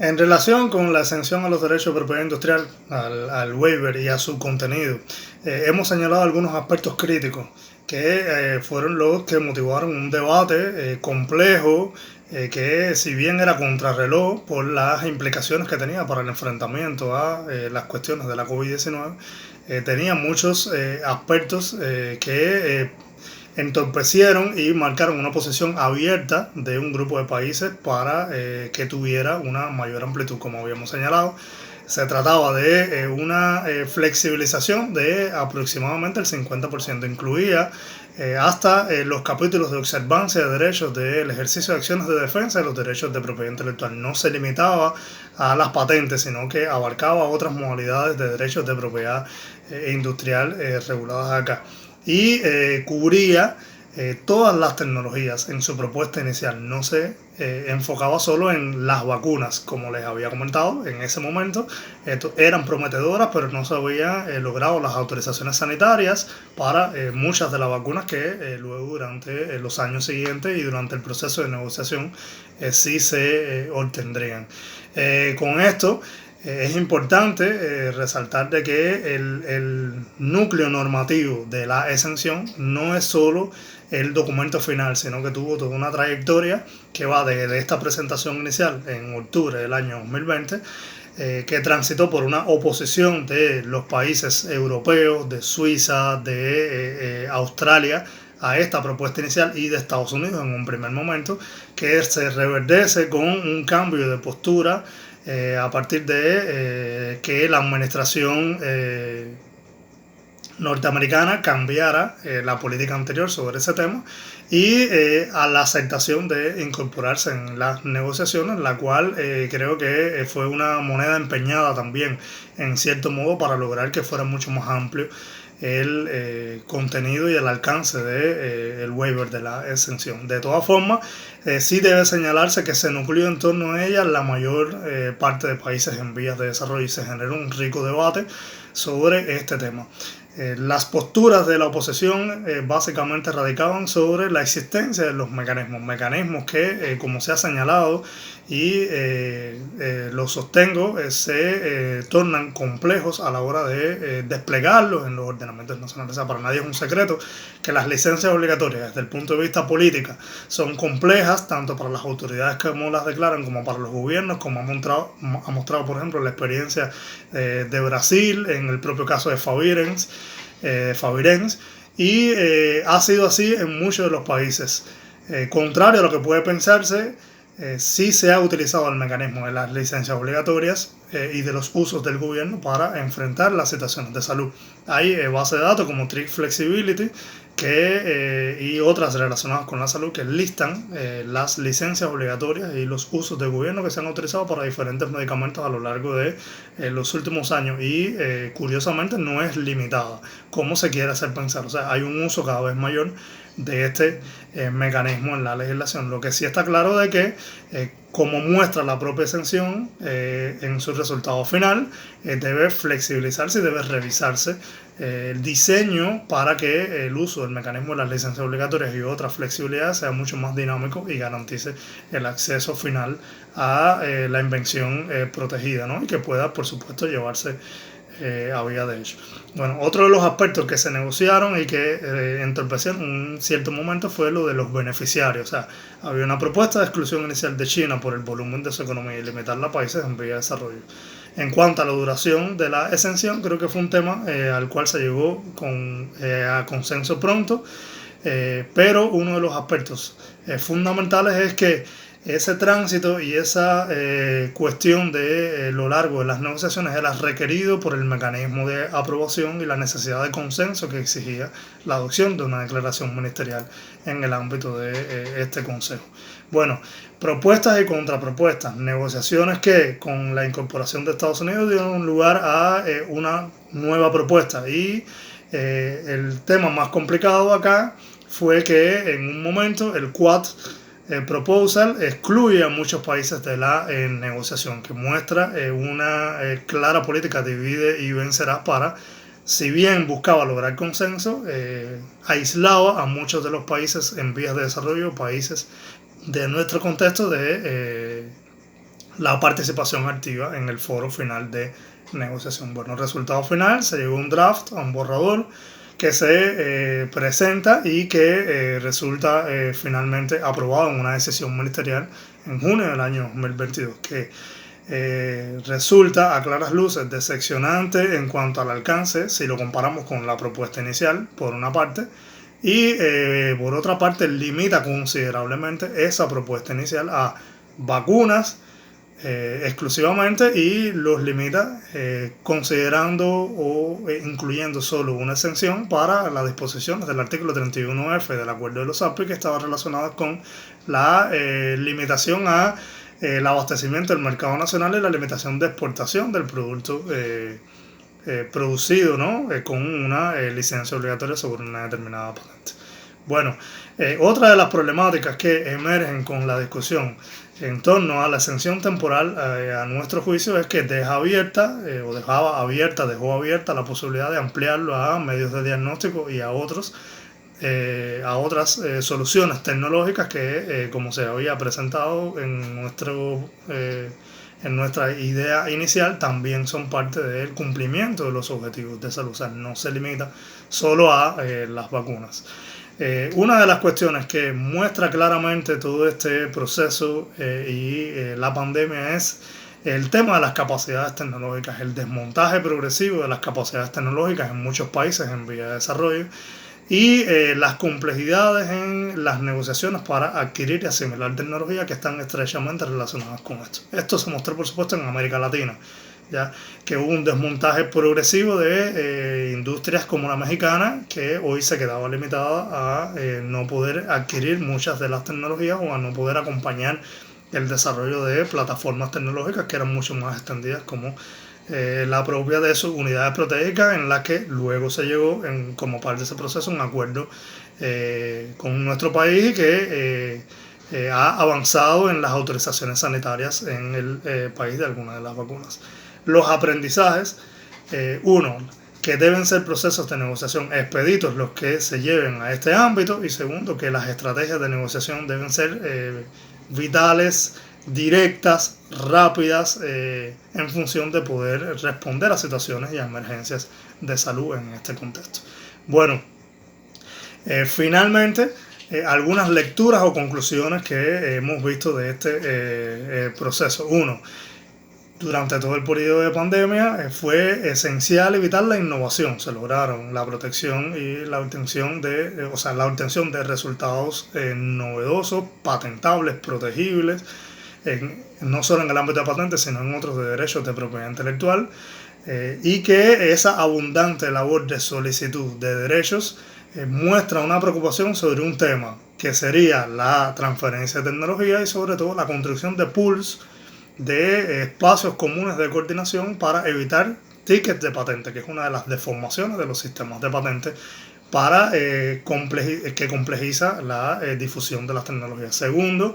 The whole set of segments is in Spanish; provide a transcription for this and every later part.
En relación con la exención a los derechos de propiedad industrial, al waiver y a su contenido, hemos señalado algunos aspectos críticos que fueron los que motivaron un debate complejo que, si bien era contrarreloj por las implicaciones que tenía para el enfrentamiento a las cuestiones de la COVID-19, tenía muchos aspectos que entorpecieron y marcaron una posición abierta de un grupo de países para que tuviera una mayor amplitud, como habíamos señalado. Se trataba de una flexibilización de aproximadamente el 50%. Incluía hasta los capítulos de observancia de derechos del ejercicio de acciones de defensa de los derechos de propiedad intelectual. No se limitaba a las patentes, sino que abarcaba otras modalidades de derechos de propiedad industrial reguladas acá. Y cubría todas las tecnologías en su propuesta inicial. No se enfocaba solo en las vacunas, como les había comentado en ese momento. Eran prometedoras, pero no se habían logrado las autorizaciones sanitarias para muchas de las vacunas que luego durante los años siguientes y durante el proceso de negociación sí se obtendrían. Con esto es importante resaltar de que el núcleo normativo de la exención no es solo el documento final, sino que tuvo toda una trayectoria que va desde esta presentación inicial en octubre del año 2020, que transitó por una oposición de los países europeos, de Suiza, de Australia, a esta propuesta inicial y de Estados Unidos en un primer momento, que se reverdece con un cambio de postura a partir de que la administración norteamericana cambiara la política anterior sobre ese tema y a la aceptación de incorporarse en las negociaciones, la cual creo que fue una moneda empeñada también en cierto modo para lograr que fuera mucho más amplio el contenido y el alcance de el waiver de la exención. De todas formas, sí debe señalarse que se nucleó en torno a ella la mayor parte de países en vías de desarrollo y se generó un rico debate sobre este tema. Las posturas de la oposición básicamente radicaban sobre la existencia de los mecanismos que, como se ha señalado y lo sostengo, se tornan complejos a la hora de desplegarlos en los ordenamientos nacionales. O sea, para nadie es un secreto que las licencias obligatorias desde el punto de vista política son complejas, tanto para las autoridades como las declaran, como para los gobiernos, como ha mostrado por ejemplo, la experiencia de Brasil, en el propio caso de Favirens, y ha sido así en muchos de los países. Contrario a lo que puede pensarse, sí se ha utilizado el mecanismo de las licencias obligatorias y de los usos del gobierno para enfrentar las situaciones de salud. Hay bases de datos como Trick Flexibility y otras relacionadas con la salud que listan las licencias obligatorias y los usos del gobierno que se han utilizado para diferentes medicamentos a lo largo de los últimos años y curiosamente no es limitada como se quiere hacer pensar. O sea, hay un uso cada vez mayor de este mecanismo en la legislación. Lo que sí está claro de que, como muestra la propia exención en su resultado final, debe flexibilizarse y debe revisarse el diseño para que el uso del mecanismo de las licencias obligatorias y otras flexibilidades sea mucho más dinámico y garantice el acceso final a la invención protegida, ¿no? Y que pueda, por supuesto, llevarse a vía de hecho. Bueno, otro de los aspectos que se negociaron y que entorpecieron en un cierto momento fue lo de los beneficiarios. O sea, había una propuesta de exclusión inicial de China por el volumen de su economía y limitarla a países en vía de desarrollo. En cuanto a la duración de la exención, creo que fue un tema al cual se llegó a consenso pronto, pero uno de los aspectos fundamentales es que ese tránsito y esa cuestión de lo largo de las negociaciones era requerido por el mecanismo de aprobación y la necesidad de consenso que exigía la adopción de una declaración ministerial en el ámbito de este Consejo. Bueno, propuestas y contrapropuestas, negociaciones que con la incorporación de Estados Unidos dieron lugar a una nueva propuesta y el tema más complicado acá fue que en un momento el Quad Proposal excluye a muchos países de la negociación, que muestra una clara política divide y vencerás para, si bien buscaba lograr consenso, aislaba a muchos de los países en vías de desarrollo, países de nuestro contexto de la participación activa en el foro final de negociación. Bueno, el resultado final, se llegó a un draft, a un borrador que se presenta y que resulta finalmente aprobado en una decisión ministerial en junio del año 2022, que resulta a claras luces decepcionante en cuanto al alcance si lo comparamos con la propuesta inicial, por una parte, y por otra parte limita considerablemente esa propuesta inicial a vacunas exclusivamente, y los limita considerando o incluyendo solo una exención para las disposiciones del artículo 31F del Acuerdo de los API, que estaba relacionada con la limitación a el abastecimiento del mercado nacional y la limitación de exportación del producto producido, ¿no? Con una licencia obligatoria sobre una determinada patente. Bueno, otra de las problemáticas que emergen con la discusión en torno a la exención temporal, a nuestro juicio, es que dejó abierta la posibilidad de ampliarlo a medios de diagnóstico y a otras soluciones tecnológicas que, como se había presentado en nuestra idea inicial, también son parte del cumplimiento de los objetivos de salud. O sea, no se limita solo a las vacunas. Una de las cuestiones que muestra claramente todo este proceso y la pandemia es el tema de las capacidades tecnológicas, el desmontaje progresivo de las capacidades tecnológicas en muchos países en vía de desarrollo, y las complejidades en las negociaciones para adquirir y asimilar tecnología que están estrechamente relacionadas con esto. Esto se mostró, por supuesto, en América Latina, ya que hubo un desmontaje progresivo de industrias como la mexicana, que hoy se quedaba limitada a no poder adquirir muchas de las tecnologías o a no poder acompañar el desarrollo de plataformas tecnológicas que eran mucho más extendidas, como la propia de sus unidades proteicas, en la que luego se llegó, como parte de ese proceso, un acuerdo con nuestro país, y que ha avanzado en las autorizaciones sanitarias en el país de algunas de las vacunas. Los aprendizajes, uno, que deben ser procesos de negociación expeditos los que se lleven a este ámbito, y segundo, que las estrategias de negociación deben ser vitales, directas, rápidas, en función de poder responder a situaciones y a emergencias de salud en este contexto. Bueno, finalmente, algunas lecturas o conclusiones que hemos visto de este proceso. Uno, durante todo el periodo de pandemia fue esencial evitar la innovación. Se lograron la protección y la obtención de resultados novedosos, patentables, protegibles, no solo en el ámbito de patentes, sino en otros de derechos de propiedad intelectual, y que esa abundante labor de solicitud de derechos muestra una preocupación sobre un tema que sería la transferencia de tecnología y sobre todo la construcción de pools, de espacios comunes de coordinación para evitar tickets de patente, que es una de las deformaciones de los sistemas de patente para que complejiza la difusión de las tecnologías. Segundo,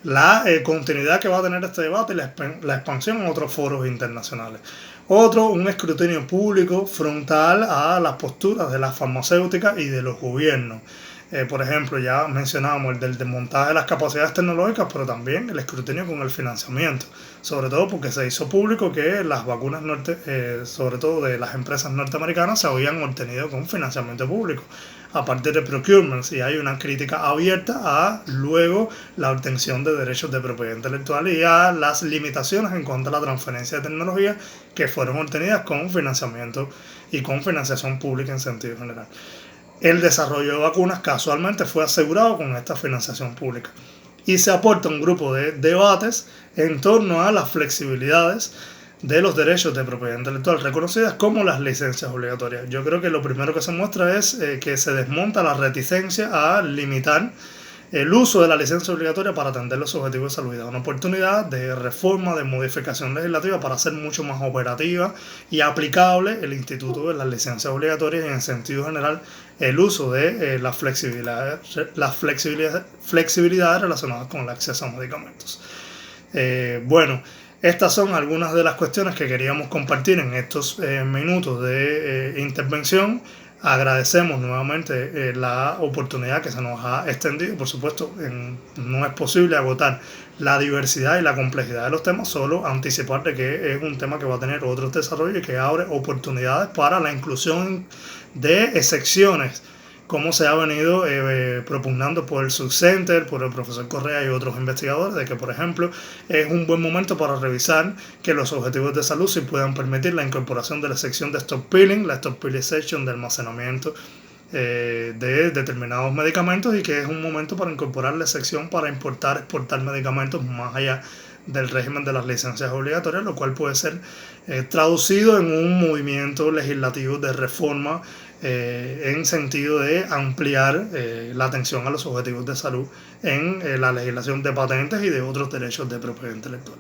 la continuidad que va a tener este debate y la expansión en otros foros internacionales. Otro, un escrutinio público frontal a las posturas de las farmacéuticas y de los gobiernos. Por ejemplo, ya mencionábamos el del desmontaje de las capacidades tecnológicas, pero también el escrutinio con el financiamiento, sobre todo porque se hizo público que las vacunas sobre todo de las empresas norteamericanas, se habían obtenido con financiamiento público a partir de procurements, y hay una crítica abierta a luego la obtención de derechos de propiedad intelectual y a las limitaciones en cuanto a la transferencia de tecnología que fueron obtenidas con financiamiento y con financiación pública en sentido general. El desarrollo de vacunas casualmente fue asegurado con esta financiación pública, y se aporta un grupo de debates en torno a las flexibilidades de los derechos de propiedad intelectual reconocidas, como las licencias obligatorias. Yo creo que lo primero que se muestra es que se desmonta la reticencia a limitar el uso de la licencia obligatoria para atender los objetivos de salud. Da una oportunidad de reforma, de modificación legislativa para hacer mucho más operativa y aplicable el instituto de las licencias obligatorias, y en sentido general el uso de las flexibilidades relacionadas con el acceso a medicamentos. Bueno, estas son algunas de las cuestiones que queríamos compartir en estos minutos de intervención. Agradecemos nuevamente la oportunidad que se nos ha extendido. Por supuesto, no es posible agotar la diversidad y la complejidad de los temas, solo anticipar de que es un tema que va a tener otros desarrollos y que abre oportunidades para la inclusión de excepciones, como se ha venido propugnando por el Subcenter, por el profesor Correa y otros investigadores, de que, por ejemplo, es un buen momento para revisar que los objetivos de salud sí puedan permitir la incorporación de la sección de stockpiling, la stockpilization de almacenamiento de determinados medicamentos, y que es un momento para incorporar la sección para importar, exportar medicamentos más allá del régimen de las licencias obligatorias, lo cual puede ser traducido en un movimiento legislativo de reforma en sentido de ampliar la atención a los objetivos de salud en la legislación de patentes y de otros derechos de propiedad intelectual.